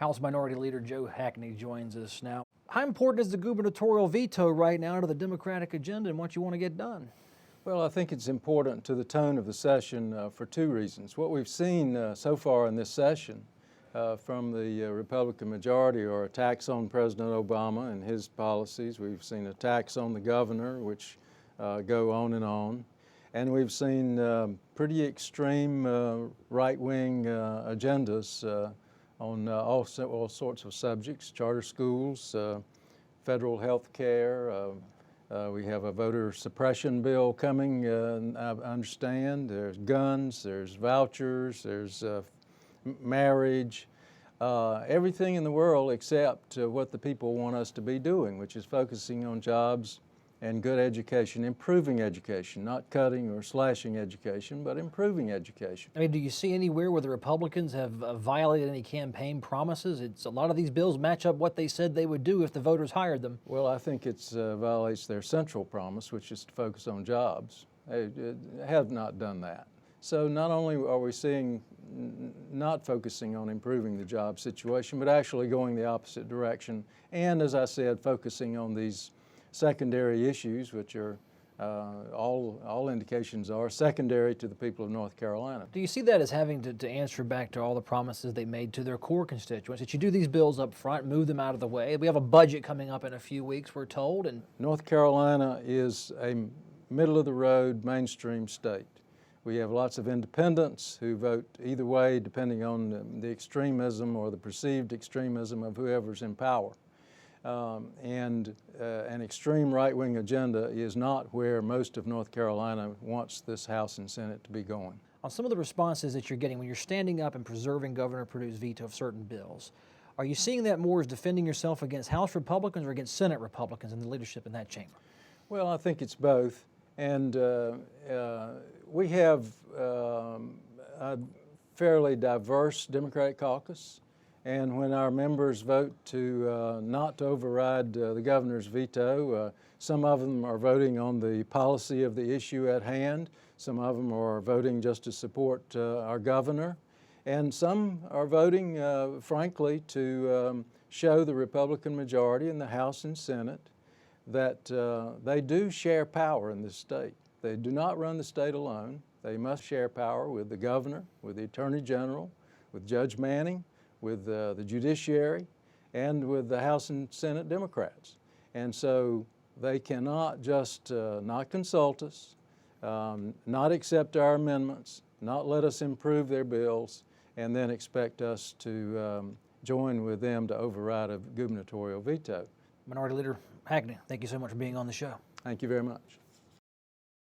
House Minority Leader Joe Hackney joins us now. How important is the gubernatorial veto right now to the Democratic agenda and what you want to get done? Well, I think it's important to the tone of the session for two reasons. What we've seen so far in this session from the Republican majority are attacks on President Obama and his policies. We've seen attacks on the governor, which go on. And we've seen pretty extreme right-wing agendas on all sorts of subjects, charter schools, federal health care. We have a voter suppression bill coming, I understand. There's guns, there's vouchers, there's marriage, everything in the world except what the people want us to be doing, which is focusing on jobs and good education, improving education, not cutting or slashing education, but improving education. I mean, do you see anywhere where the Republicans have violated any campaign promises? A lot of these bills match up what they said they would do if the voters hired them. Well, I think it violates their central promise, which is to focus on jobs. They have not done that. So not only are we seeing not focusing on improving the job situation, but actually going the opposite direction. And as I said, focusing on these secondary issues, which are all indications are secondary to the people of North Carolina. Do you see that as having to answer back to all the promises they made to their core constituents, that you do these bills up front, move them out of the way? We have a budget coming up in a few weeks, we're told. And North Carolina is a middle-of-the-road mainstream state. We have lots of independents who vote either way depending on the extremism or the perceived extremism of whoever's in power. And an extreme right-wing agenda is not where most of North Carolina wants this House and Senate to be going. On some of the responses that you're getting when you're standing up and preserving Governor Perdue's veto of certain bills, are you seeing that more as defending yourself against House Republicans or against Senate Republicans and the leadership in that chamber? Well, I think it's both. And we have a fairly diverse Democratic caucus. And when our members vote to not to override the governor's veto, some of them are voting on the policy of the issue at hand. Some of them are voting just to support our governor. And some are voting, frankly, to show the Republican majority in the House and Senate that they do share power in this state. They do not run the state alone. They must share power with the governor, with the Attorney General, with Judge Manning, with the judiciary, and with the House and Senate Democrats. And so they cannot just not consult us, not accept our amendments, not let us improve their bills, and then expect us to join with them to override a gubernatorial veto. Minority Leader Hackney, thank you so much for being on the show. Thank you very much.